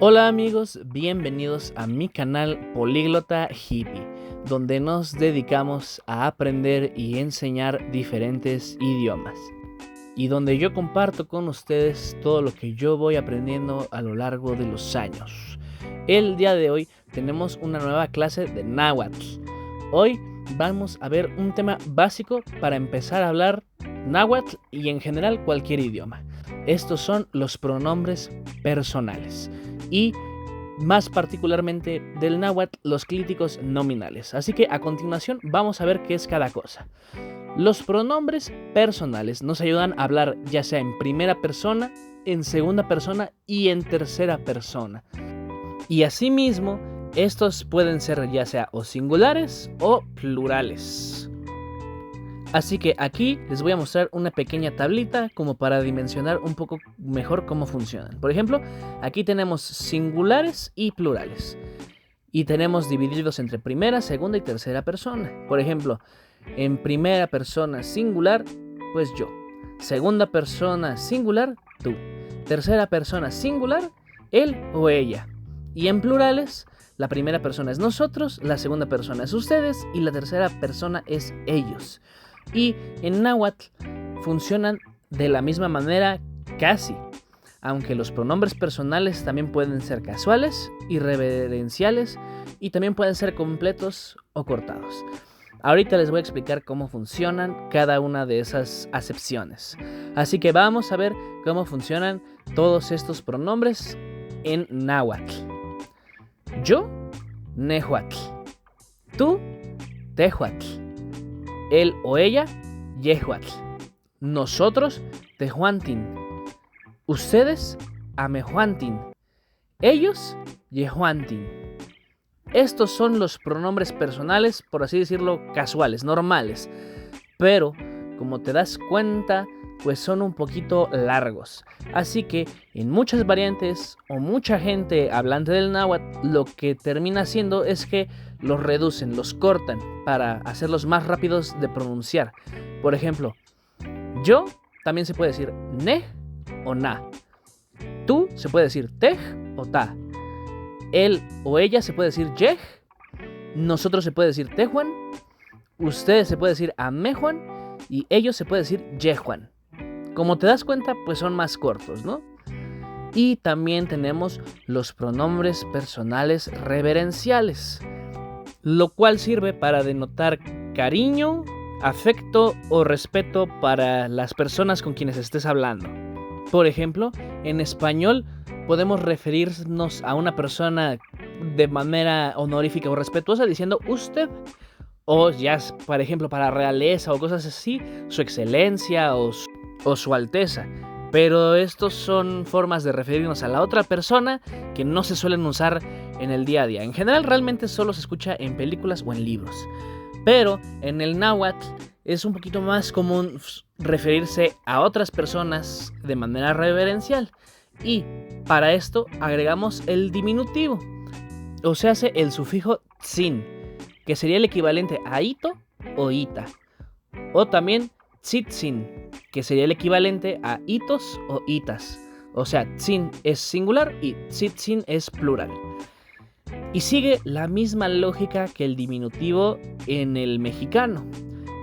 Hola amigos, bienvenidos a mi canal Políglota Hippie, donde nos dedicamos a aprender y enseñar diferentes idiomas, y donde yo comparto con ustedes todo lo que yo voy aprendiendo a lo largo de los años. El día de hoy tenemos una nueva clase de náhuatl. Hoy vamos a ver un tema básico para empezar a hablar náhuatl y en general cualquier idioma. Estos son los pronombres personales y más particularmente del náhuatl los clíticos nominales. Así que a continuación vamos a ver qué es cada cosa. Los pronombres personales nos ayudan a hablar ya sea en primera persona, en segunda persona y en tercera persona. Y asimismo, estos pueden ser ya sea o singulares o plurales. Así que aquí les voy a mostrar una pequeña tablita como para dimensionar un poco mejor cómo funcionan. Por ejemplo, aquí tenemos singulares y plurales. Y tenemos divididos entre primera, segunda y tercera persona. Por ejemplo, en primera persona singular, pues yo. Segunda persona singular, tú. Tercera persona singular, él o ella. Y en plurales, la primera persona es nosotros, la segunda persona es ustedes y la tercera persona es ellos. Y en náhuatl funcionan de la misma manera casi, aunque los pronombres personales también pueden ser casuales, irreverenciales y también pueden ser completos o cortados. Ahorita les voy a explicar cómo funcionan cada una de esas acepciones. Así que vamos a ver cómo funcionan todos estos pronombres en náhuatl. Yo, nehuatl. Tú, tehuatl. Él o ella, yehuatl. Nosotros, tehuantin. Ustedes, amehuantin. Ellos, yehuantin. Estos son los pronombres personales, por así decirlo, casuales, normales. Pero, como te das cuenta, pues son un poquito largos. Así que en muchas variantes o mucha gente hablante del náhuatl lo que termina haciendo es que los reducen, los cortan para hacerlos más rápidos de pronunciar. Por ejemplo, yo también se puede decir ne o na. Tú se puede decir tej o ta. Él o ella se puede decir yej. Nosotros se puede decir tejuan. Ustedes se puede decir amejuan. Y ellos se puede decir yejuan. Como te das cuenta, pues son más cortos, ¿no? Y también tenemos los pronombres personales reverenciales, lo cual sirve para denotar cariño, afecto o respeto para las personas con quienes estés hablando. Por ejemplo, en español podemos referirnos a una persona de manera honorífica o respetuosa diciendo usted, o ya, por ejemplo, para realeza o cosas así, su excelencia o su alteza. Pero estos son formas de referirnos a la otra persona que no se suelen usar en el día a día. En general realmente solo se escucha en películas o en libros. Pero en el náhuatl es un poquito más común referirse a otras personas de manera reverencial. Y para esto agregamos el diminutivo. O sea, el sufijo tzin, que sería el equivalente a ito o ita. O también tzitzin, que sería el equivalente a itos o itas. O sea, tzin es singular y tzitzin es plural. Y sigue la misma lógica que el diminutivo en el mexicano,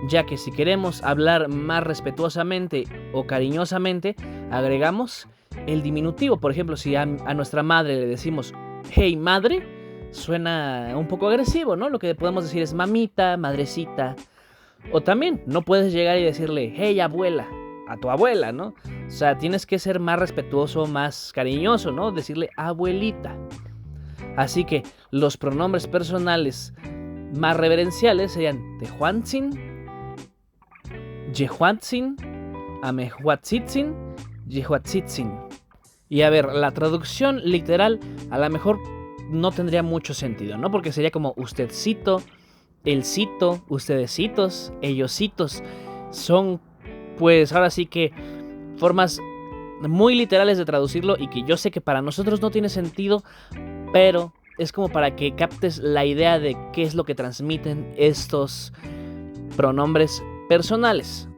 ya que si queremos hablar más respetuosamente o cariñosamente, agregamos el diminutivo. Por ejemplo, si a nuestra madre le decimos hey madre, suena un poco agresivo, ¿no? Lo que podemos decir es mamita, madrecita. O también no puedes llegar y decirle hey abuela a tu abuela, ¿no? O sea, tienes que ser más respetuoso, más cariñoso, ¿no? Decirle abuelita. Así que los pronombres personales más reverenciales serían tehuantzin, yehuantzin, amehuatzitzin, yehuatzitzin. Y a ver, la traducción literal a lo mejor no tendría mucho sentido, ¿no? Porque sería como ustedcito, elcito, ustedecitos, ellositos. Son, pues ahora sí que formas muy literales de traducirlo y que yo sé que para nosotros no tiene sentido, pero es como para que captes la idea de qué es lo que transmiten estos pronombres personales.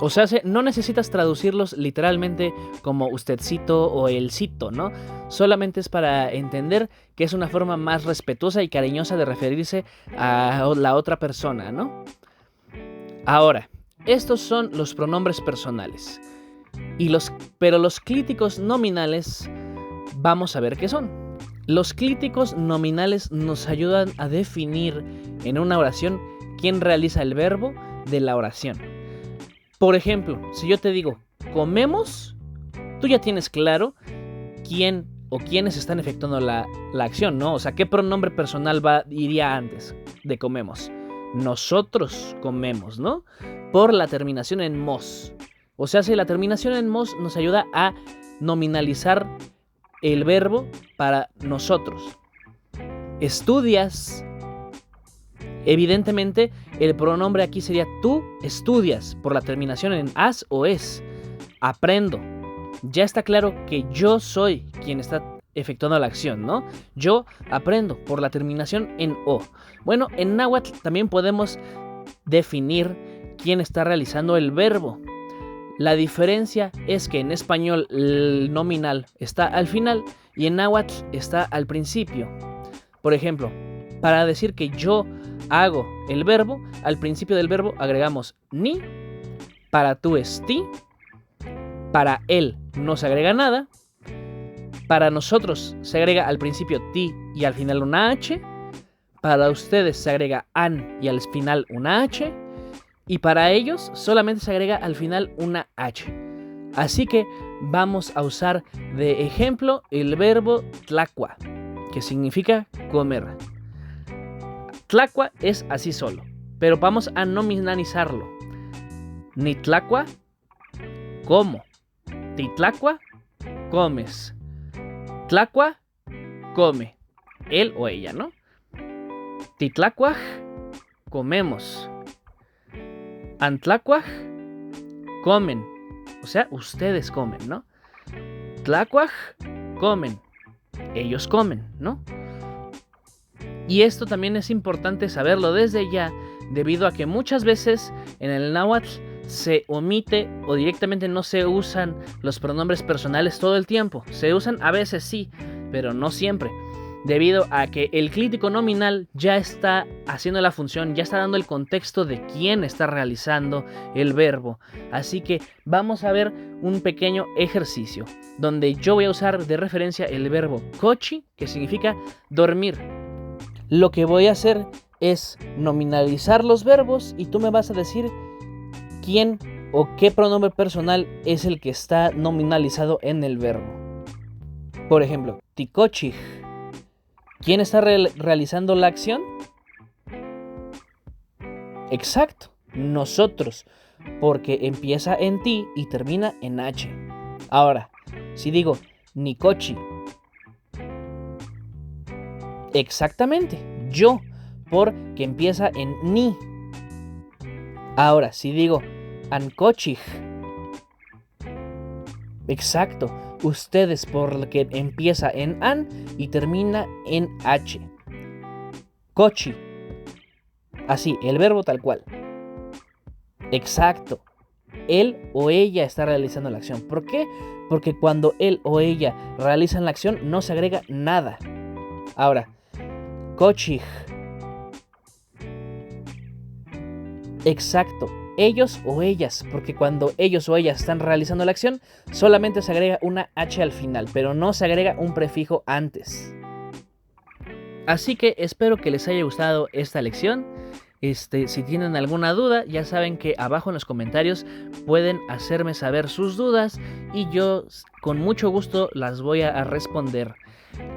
O sea, no necesitas traducirlos literalmente como ustedcito o elcito, ¿no? Solamente es para entender que es una forma más respetuosa y cariñosa de referirse a la otra persona, ¿no? Ahora, estos son los pronombres personales. Pero los clíticos nominales, vamos a ver qué son. Los clíticos nominales nos ayudan a definir en una oración quién realiza el verbo de la oración. Por ejemplo, si yo te digo comemos, tú ya tienes claro quién o quiénes están efectuando la acción, ¿no? O sea, ¿qué pronombre personal iría antes de comemos? Nosotros comemos, ¿no? Por la terminación en mos. O sea, si la terminación en mos nos ayuda a nominalizar el verbo para nosotros. Estudias. Evidentemente, el pronombre aquí sería tú estudias, por la terminación en as o es. Aprendo. Ya está claro que yo soy quien está efectuando la acción, ¿no? Yo aprendo, por la terminación en o. Bueno, en náhuatl también podemos definir quién está realizando el verbo. La diferencia es que en español el nominal está al final y en náhuatl está al principio. Por ejemplo, para decir que yo hago el verbo, al principio del verbo agregamos ni, para tú es ti, para él no se agrega nada, para nosotros se agrega al principio ti y al final una h, para ustedes se agrega an y al final una h, y para ellos solamente se agrega al final una h. Así que vamos a usar de ejemplo el verbo tlacua, que significa comer. Tlacua es así solo, pero vamos a nominalizarlo. Nitlacua, como. Titlacua, comes. Tlacua, come. Él o ella, ¿no? Titlacuaj, comemos. Antlacuaj, comen. O sea, ustedes comen, ¿no? Tlacuaj, comen. Ellos comen, ¿no? Y esto también es importante saberlo desde ya, debido a que muchas veces en el náhuatl se omite o directamente no se usan los pronombres personales todo el tiempo. Se usan a veces sí, pero no siempre, debido a que el clítico nominal ya está haciendo la función, ya está dando el contexto de quién está realizando el verbo. Así que vamos a ver un pequeño ejercicio, donde yo voy a usar de referencia el verbo cochi, que significa dormir. Lo que voy a hacer es nominalizar los verbos y tú me vas a decir quién o qué pronombre personal es el que está nominalizado en el verbo. Por ejemplo, ticochij. ¿Quién está realizando la acción? Exacto, nosotros, porque empieza en ti y termina en h. Ahora, si digo nicochi, exactamente, yo, porque empieza en ni. Ahora, si digo ancochij, exacto, ustedes, porque empieza en an y termina en h. Cochi, así, el verbo tal cual. Exacto, él o ella está realizando la acción. ¿Por qué? Porque cuando él o ella realizan la acción no se agrega nada. Ahora, cochij. Exacto, ellos o ellas, porque cuando ellos o ellas están realizando la acción, solamente se agrega una h al final, pero no se agrega un prefijo antes. Así que espero que les haya gustado esta lección. Si tienen alguna duda, ya saben que abajo en los comentarios pueden hacerme saber sus dudas y yo con mucho gusto las voy a responder.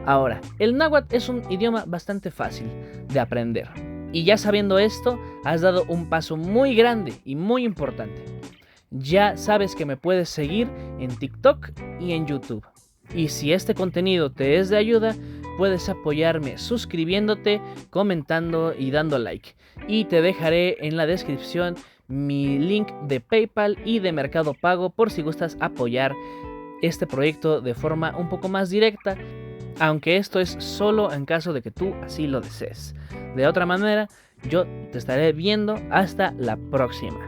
Ahora, el náhuatl es un idioma bastante fácil de aprender. Y ya sabiendo esto, has dado un paso muy grande y muy importante. Ya sabes que me puedes seguir en TikTok y en YouTube. Y si este contenido te es de ayuda, puedes apoyarme suscribiéndote, comentando y dando like. Y te dejaré en la descripción mi link de PayPal y de Mercado Pago por si gustas apoyar este proyecto de forma un poco más directa, aunque esto es solo en caso de que tú así lo desees. De otra manera, yo te estaré viendo hasta la próxima.